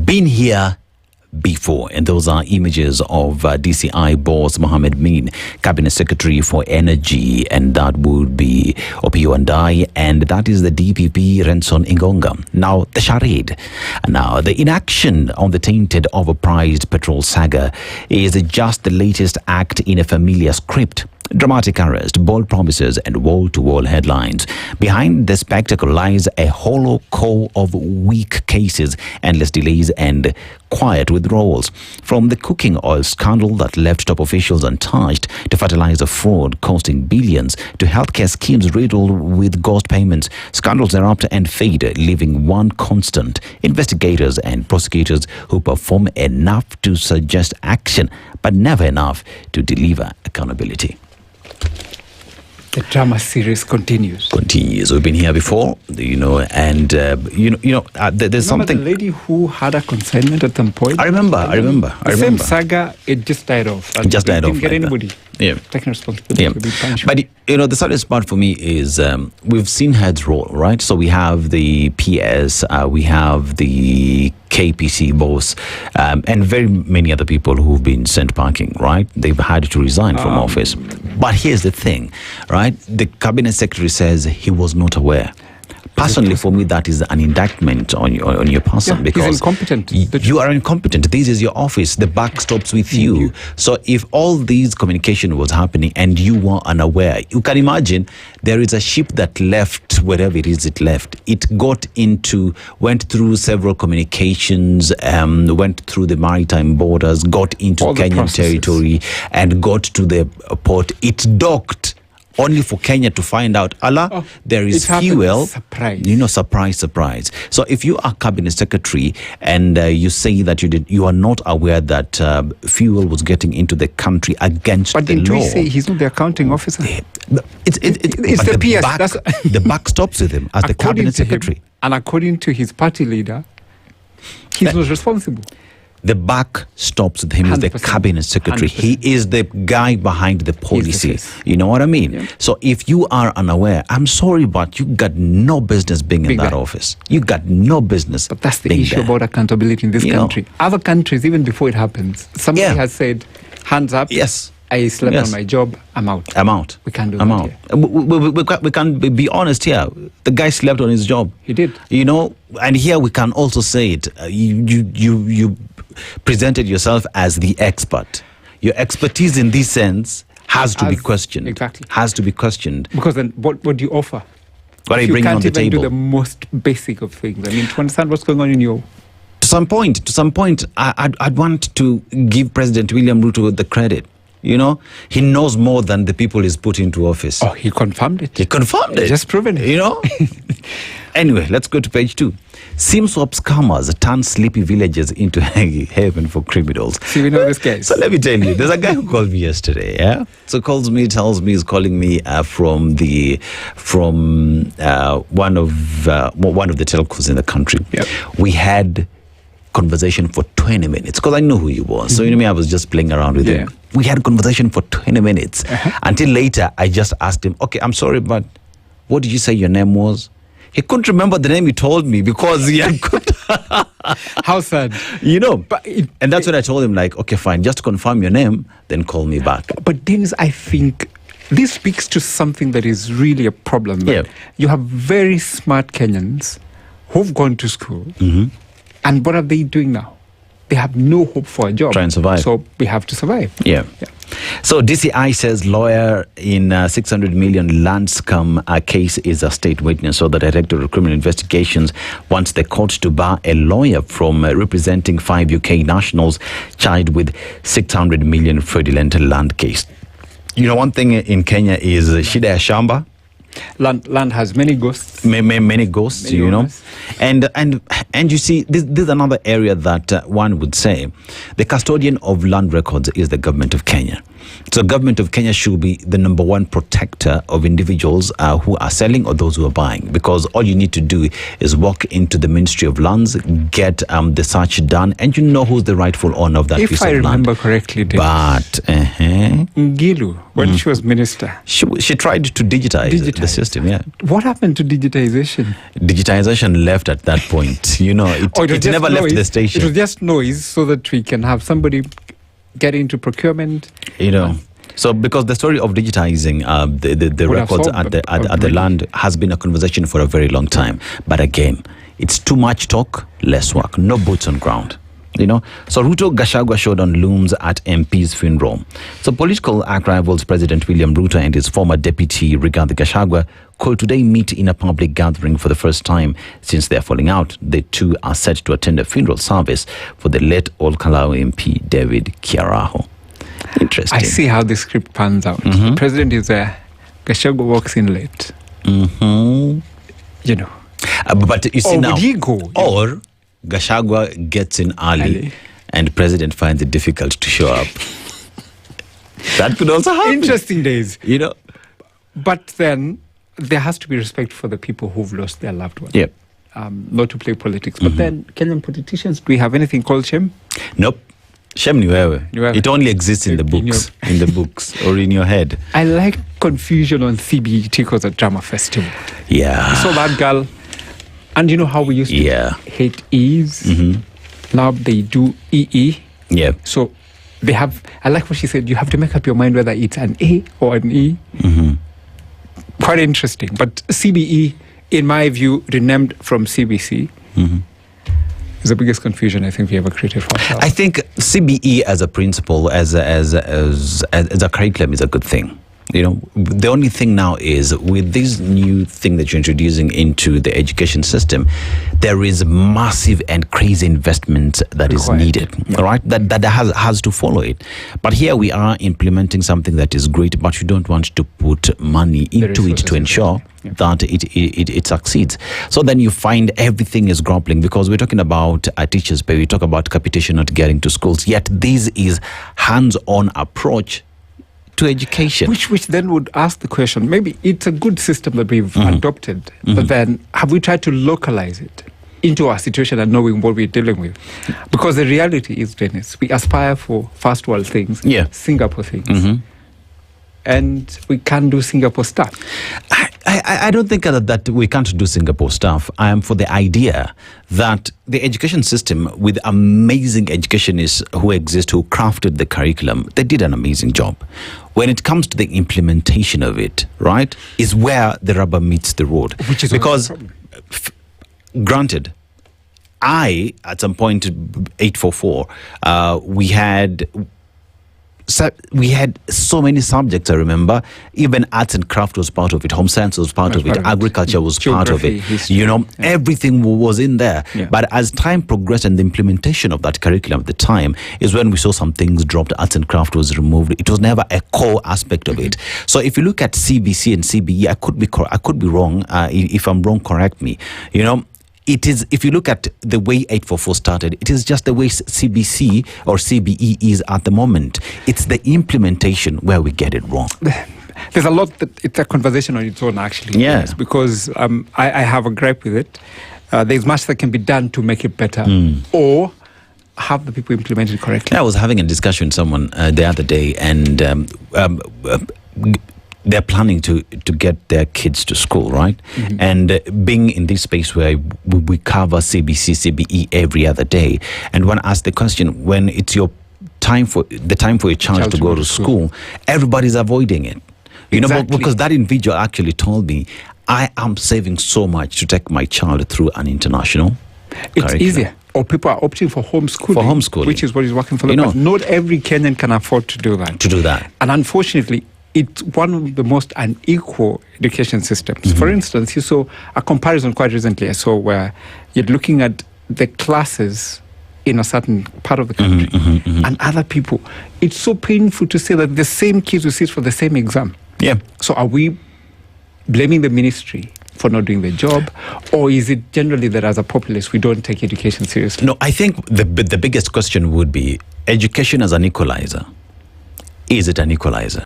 been here before, and those are images of DCI boss Mohammed Min, Cabinet Secretary for Energy, and that would be Opio Andai, and that is the DPP Renson Ingonga. Now, the charade. Now, the inaction on the tainted, overpriced petrol saga is just the latest act in a familiar script. Dramatic arrest, bold promises, and wall-to-wall headlines. Behind the spectacle lies a hollow core of weak cases, endless delays, and quiet withdrawals. From the cooking oil scandal that left top officials untouched, to fertilizer fraud costing billions, to healthcare schemes riddled with ghost payments, scandals erupt and fade, leaving one constant: investigators and prosecutors who perform enough to suggest action, but never enough to deliver accountability. The drama series continues. We've been here before, and there's something. The lady who had a consignment at some point. I remember. The same saga, it just died off. It just died off. Didn't get anybody taking responsibility to be punished. But the saddest part for me is we've seen heads roll, right? So we have the PS, we have the KPC boss, and very many other people who've been sent packing, right? They've had to resign from office. But here's the thing, right? The cabinet secretary says he was not aware. Personally, for me, that is an indictment on your person, because he's incompetent. You are incompetent. This is your office. The buck stops with you. So if all these communication was happening and you were unaware, you can imagine there is a ship that left wherever it is it left. It went through several communications, went through the maritime borders, got into Kenyan territory, and got to the port. It docked. Only for Kenya to find out, there is fuel. Surprise. Surprise. So if you are cabinet secretary and you say that you are not aware that fuel was getting into the country against the law. But didn't we say he's not the accounting officer? It's the PS. The buck stops with him as the cabinet secretary. And according to his party leader, he's not responsible. The buck stops with him as the cabinet secretary. 100%. He is the guy behind the policy. You know what I mean? Yeah. So if you are unaware, I'm sorry, but you got no business being in that office. You got no business. But that's the issue about accountability in this country. Other countries, even before it happens, somebody has said, hands up. Yes. I slept on my job. I'm out. We can't do that. We can be honest here. The guy slept on his job. He did. And here we can also say it. You presented yourself as the expert. Your expertise in this sense has to be questioned. Exactly. Has to be questioned. Because then what do you offer? What are you bringing on the table? You can't even do the most basic of things. I mean, to understand what's going on in your... To some point, I'd want to give President William Ruto the credit. He knows more than the people he's put into office. Oh, he confirmed it. Just proven it. Anyway, let's go to page 2. SIM swap scammers turn sleepy villages into heaven for criminals. See, we know this guy. So let me tell you, there's a guy who called me yesterday. Yeah. So tells me he's calling me from one of the telcos in the country. Yep. We had conversation for 20 minutes because I know who he was. So I was just playing around with him. We had a conversation for 20 minutes until later I just asked him, okay, I'm sorry, but what did you say your name was? He couldn't remember the name he told me because he had How sad. And that's when I told him, okay, fine, just confirm your name, then call me back. But Dennis, I think this speaks to something that is really a problem. You have very smart Kenyans who've gone to school. And what are they doing now? They have no hope for a job. Try and survive. So we have to survive. Yeah. So DCI says lawyer in 600 million land scam case is a state witness. So the Director of Criminal Investigations wants the court to bar a lawyer from representing 5 UK nationals charged with 600 million fraudulent land case. One thing in Kenya is shida ya shamba. Land has many ghosts. Many ghosts, And you see, this is another area that one would say the custodian of land records is the government of Kenya. So government of Kenya should be the number one protector of individuals who are selling or those who are buying, because all you need to do is walk into the Ministry of Lands, get the search done, and you know who's the rightful owner of that piece of land. If I remember correctly, but Ngilu, when she was minister, she tried to digitize the system. Yeah. What happened to digitization? Digitization left at that point. You know, it never left the station. It was just noise so that we can have somebody get into procurement. You know. So, because the story of digitizing the records at the land has been a conversation for a very long time. But again, it's too much talk, less work, no boots on ground. You know, so Ruto Gachagua showdown looms at MP's funeral. So political arch rivals President William Ruto and his former deputy Rigathi Gachagua could today meet in a public gathering for the first time since their falling out. The two are set to attend a funeral service for the late Ol-Kalou MP David Kiaraho. Interesting. I see how the script pans out. The president is there, Gachagua walks in late. You know. But you see now, would he go? Or Gachagua gets in early and president finds it difficult to show up. That could also happen. Interesting days. You know. But then there has to be respect for the people who've lost their loved ones. Yep. Not to play politics. But then Kenyan politicians, do we have anything called shame? Nope. Shame ni wewe. It only exists in the books. In the books or in your head. I like confusion on CBET because of drama festival. Yeah. So that girl, and you know how we used to hate E's? Now they do EE. Yeah. So they have, I like what she said, you have to make up your mind whether it's an A or an E. Quite interesting. But CBE, in my view, renamed from CBC. Is the biggest confusion I think we ever created for ourselves. I think CBE as a principle, as a curriculum, is a good thing. You know, the only thing now is with this new thing that you're introducing into the education system, there is massive and crazy investment that is needed, all right? That has to follow it. But here we are implementing something that is great, but you don't want to put money into it to ensure that it succeeds. So then you find everything is grappling, because we're talking about teachers' pay, we talk about capitation not getting to schools, yet this is hands-on approach to education. Which then would ask the question, maybe it's a good system that we've adopted, but then have we tried to localize it into our situation and knowing what we're dealing with? Because the reality is, Dennis, we aspire for first world things, Singapore things, and we can't do Singapore stuff. I don't think that we can't do Singapore stuff. I am for the idea that the education system, with amazing educationists who exist, who crafted the curriculum, they did an amazing job. When it comes to the implementation of it, right, is where the rubber meets the road. Which is because, granted, at some point, 844, we had so many subjects, I remember. Even arts and craft was part of it. Home science was part of it. Agriculture was part of it. History. You know, everything was in there. But as time progressed and the implementation of that curriculum at the time is when we saw some things dropped. Arts and craft was removed. It was never a core aspect of it. So if you look at CBC and CBE, I could be wrong. If I'm wrong, correct me. You know, it is, if you look at the way 844 started, it is just the way CBC or CBE is at the moment. It's the implementation where we get it wrong. There's a lot that it's a conversation on its own, actually. Yes, because I have a gripe with it. There's much that can be done to make it better, or have the people implement it correctly. I was having a discussion with someone the other day, and they're planning to get their kids to school, right? And being in this space where we cover CBC, CBE every other day, and when asked the question, when it's your time for your child to go to school, everybody's avoiding it. You know, because that individual actually told me, I am saving so much to take my child through an international curriculum. Easier. Or people are opting for homeschooling. Which is what is working for them. But not every Kenyan can afford to do that. And unfortunately, it's one of the most unequal education systems. For instance, you saw a comparison quite recently, I saw where you're looking at the classes in a certain part of the country and other people. It's so painful to say that the same kids will sit for the same exam. So are we blaming the ministry for not doing the job, or is it generally that as a populace we don't take education seriously? No, I think the biggest question would be education as an equalizer. Is it an equalizer?